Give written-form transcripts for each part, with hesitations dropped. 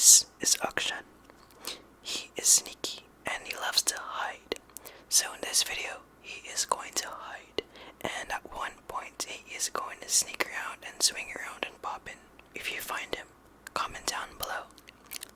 This is Akshan. He is sneaky and he loves to hide. So in this video, he is going to hide. And at one point, he is going to sneak around and swing around and pop in. If you find him, comment down below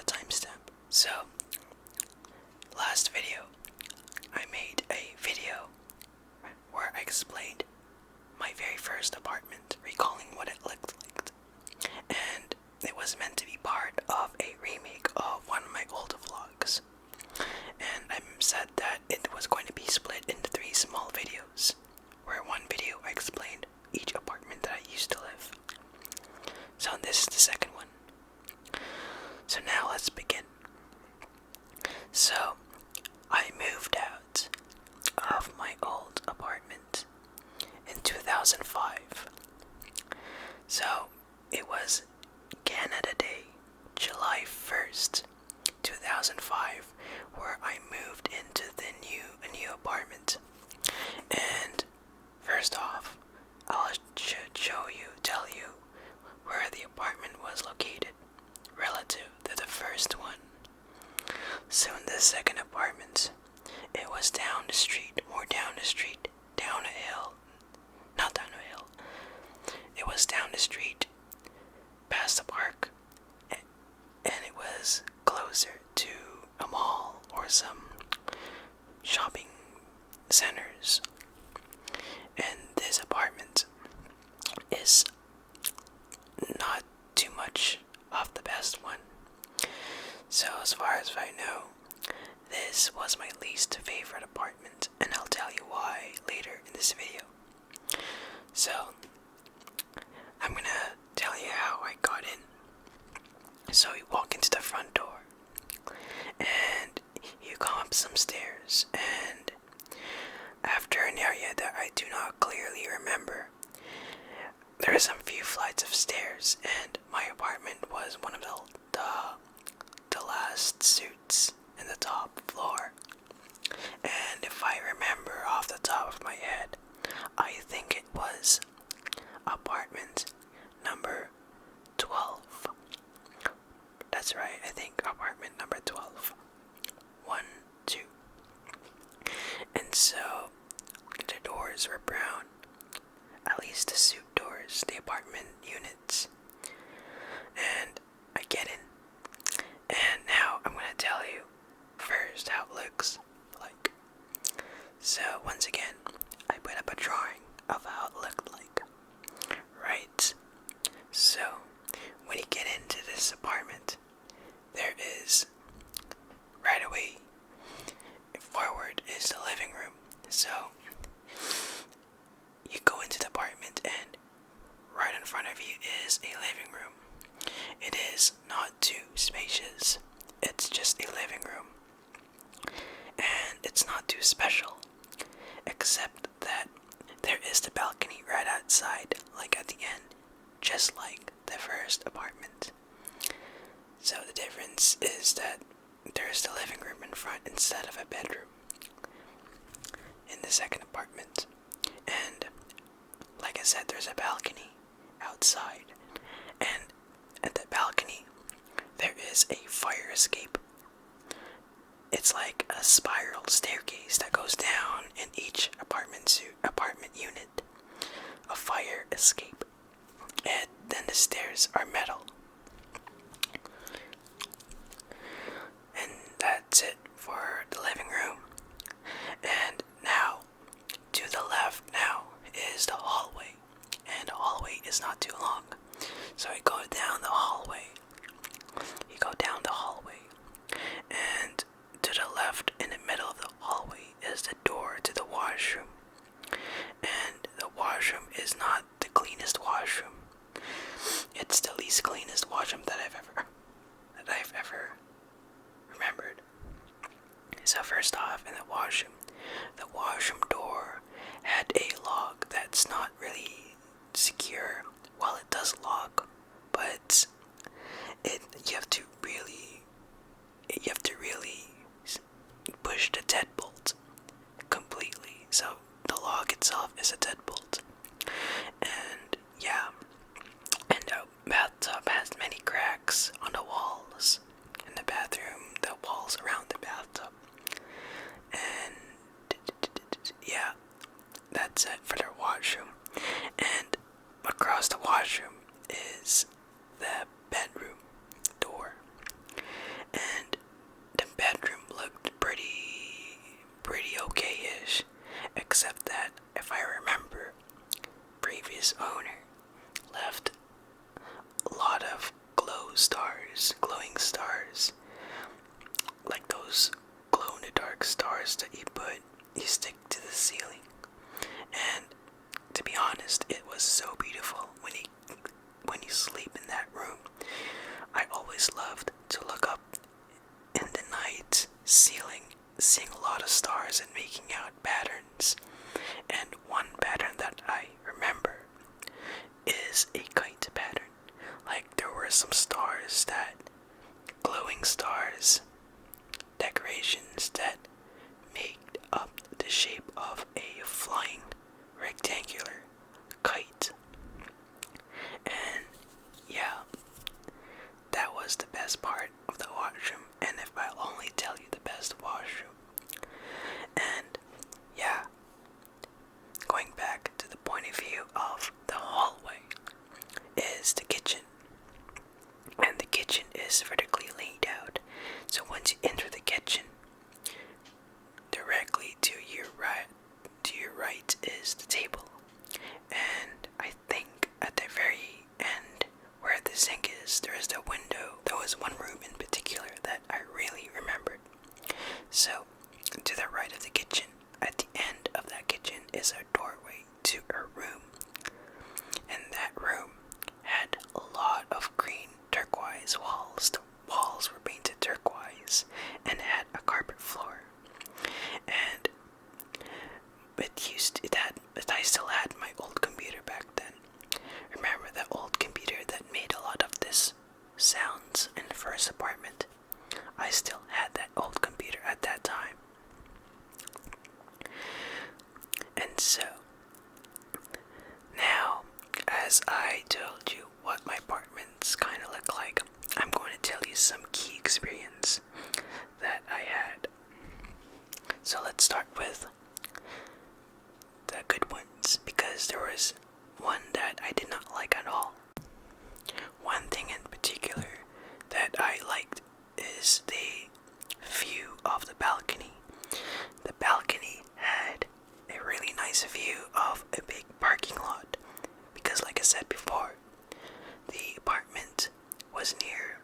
a timestamp. So, last video, I made a video where I explained my very first apartment, recalling what it looked like. And it was meant to be part of a remake of one of my old vlogs. And I said that it was going to be split into 3 small videos, where one video I explained each apartment that I used to live. So this is the second one. So now let's begin. So I moved out of my old apartment in 2005. So it was Canada Day, July 1st, 2005, where I moved into the new apartment. And first off, I should tell you where the apartment was located relative to the first one. So in the second apartment, it was down the street, down a hill, not down a hill. It was down the street, past the park, and it was closer to a mall or some shopping centers. And this apartment is not too much of the best one. So as far as I know, this was my least favorite apartment, and I'll tell you why later in this video. So I'm gonna tell you how I got in. So you walk into the front door, and you come up some stairs, and after an area that I do not clearly remember, there are some few flights of stairs, and my apartment was one of the last suites in the top floor. And if I remember off the top of my head, I think it was apartment number 12. That's right, I think apartment number 12. 1, 2. And so, the doors were brown. At least the suite doors, the apartment units. And I get in. And now I'm gonna tell you first how it looks like. So once again, I put up a drawing of how it looked like. Right. So when you get into this apartment, there is right away forward is the living room. So you go into the apartment and right in front of you is a living room. It is not too spacious. It's just a living room. And it's not too special, except that there is the balcony right outside, like at the end, just like the first apartment. So the difference is that there's the living room in front instead of a bedroom in the second apartment. And like I said, there's a balcony outside, and at the balcony there is a fire escape. It's like a spiral staircase that goes down in each apartment unit. A fire escape. And then the stairs are metal. And that's it for the living room. And now, to the left now is the hallway. And the hallway is not too long. So you go down the hallway. And to the left, in the middle of the hallway, is the door to the washroom. And the washroom is not the cleanest washroom. It's the least cleanest set for their washroom, and across the washroom is the bedroom door. And the bedroom looked pretty okay-ish, except that if I remember, previous owner left a lot of glowing stars, like those glow-in-the-dark stars that you stick to the ceiling. And to be honest, it was so beautiful when you sleep in that room. I always loved to look up in the night ceiling, seeing a lot of stars and making out patterns. And one pattern that I remember is a kite pattern. Like, there were some stars, that glowing stars, decorations that made up the shape of a flying rectangular kite. And yeah, that was the best part of the washroom. And if I'll only tell you the best washroom. And yeah, going back to the point of view of the hallway is the kitchen. And the kitchen is vertically laid out. So once you enter the kitchen, directly to your right is the table. And I think at the very end, where the sink is, there is the window. There was one room in particular that I really remembered. So, to the right of the kitchen, at the end of that kitchen is a doorway to a room. And that room had a lot of green turquoise walls. The walls were painted turquoise and had a carpet floor. And I still had my old computer back then. Remember that old computer that made a lot of this sounds in the first apartment? I still had that old computer at that time. And so, now, as I told you what my apartments kind of look like, I'm going to tell you some key experience that I had. So let's start with the good ones, because there was one that I did not like at all. One thing in particular that I liked is the view of the balcony. The balcony had a really nice view of a big parking lot, because like I said before, the apartment was near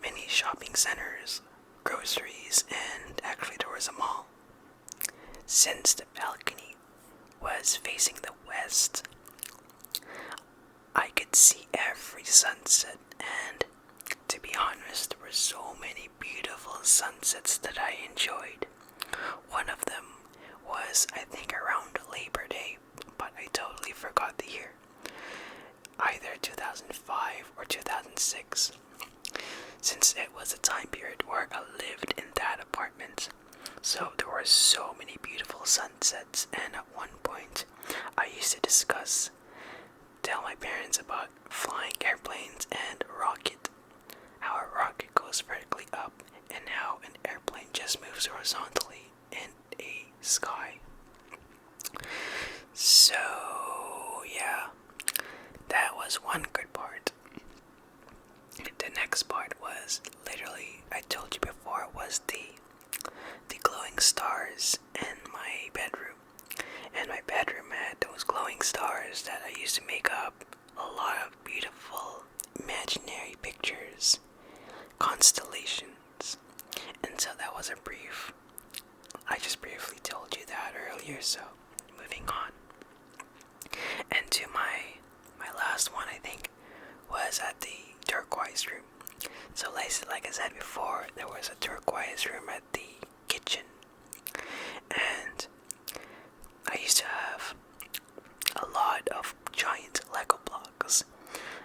many shopping centers, groceries, and actually there was a mall. Since the balcony was facing the west, I could see every sunset, and to be honest, there were so many beautiful sunsets that I enjoyed. One of them was, I think, around Labor Day, but I totally forgot the year. Either 2005 or 2006, since it was a time period where I lived in that apartment. So there were so many beautiful sunsets, and at one point I used to tell my parents about flying airplanes and a rocket. How a rocket goes vertically up and how an airplane just moves horizontally in a sky. So yeah, that was one good part. The next part was literally, I told you before, was the glowing stars in my bedroom. And my bedroom had those glowing stars that I used to make up a lot of beautiful imaginary pictures, constellations. And so that was I just briefly told you that earlier, so moving on. And to my last one, I think, was at the turquoise room. So like I said before, there was a turquoise room at the kitchen. And I used to have a lot of giant Lego blocks.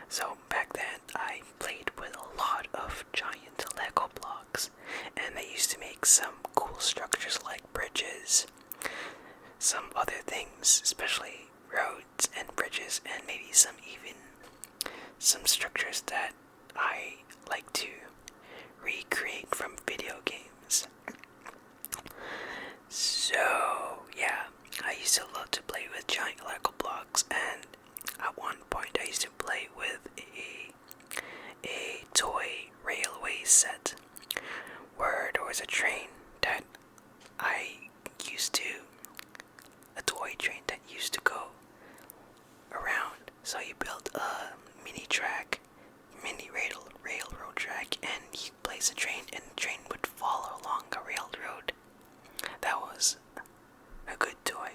So back then, I played with a lot of giant Lego blocks. And I used to make some cool structures like bridges, some other things, especially roads and bridges, and maybe some structures that I like to recreate from video games. So yeah, I used to love to play with set where there was a train that I used to, a toy train that used to go around. So you built a mini track, railroad track, and you place a train, and the train would follow along a railroad. That was a good toy.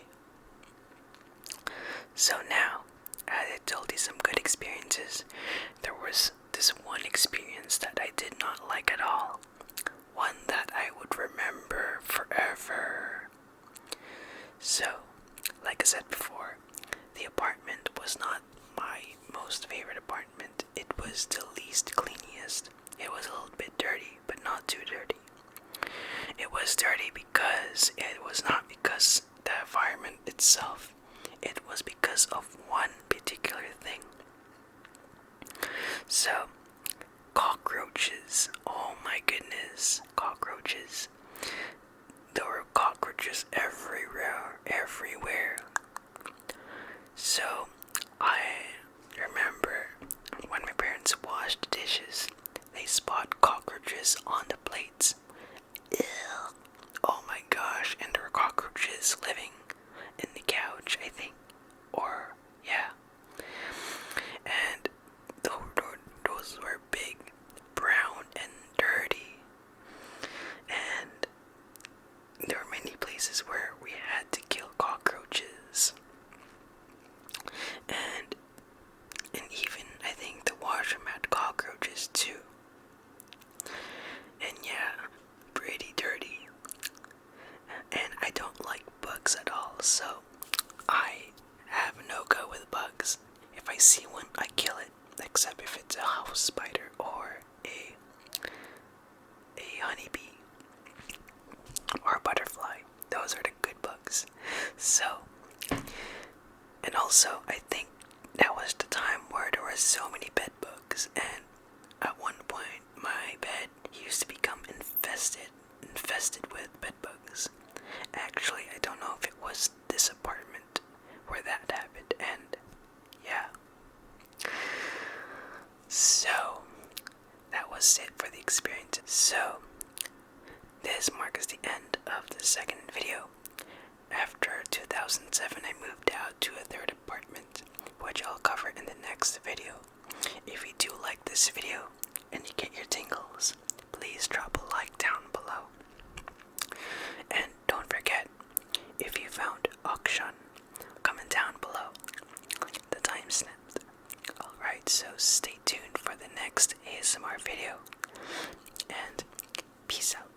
So now, as I told you some good experiences, there was this one experience that I did not like at all. One that I would remember forever. So, like I said before, the apartment was not my most favorite apartment. It was the least cleanest. It was a little bit dirty, but not too dirty. It was dirty because it was not because the environment itself. It was because of one particular thing. So, cockroaches. Oh my goodness, cockroaches. There were cockroaches everywhere. So, I remember when my parents washed dishes, they spot cockroaches on the plates. Ew. Oh my gosh, and there were cockroaches living in the couch, I think. Or, yeah. And those were big, brown, and dirty. And there were many places where we had to kill cockroaches. And even, I think, the washroom had cockroaches too. And yeah, pretty dirty. And I don't like bugs at all, so I have no go with bugs. If I see one, I kill it, except if it's a house spider or a honeybee or a butterfly. Those are the good bugs. So, and also, I think that was the time where there were so many bed bugs, and at one point, my bed used to become infested with bed bugs. Actually, I don't know if it was this apartment where that happened, and yeah. So, that was it for the experience. So, this marks the end of the second video. After 2007, I moved out to a third apartment, which I'll cover in the next video. If you do like this video and you get your tingles, please drop a like down below. And don't forget, if you found auction, comment down below the timestamp. Alright, so stay tuned for the next ASMR video, and peace out.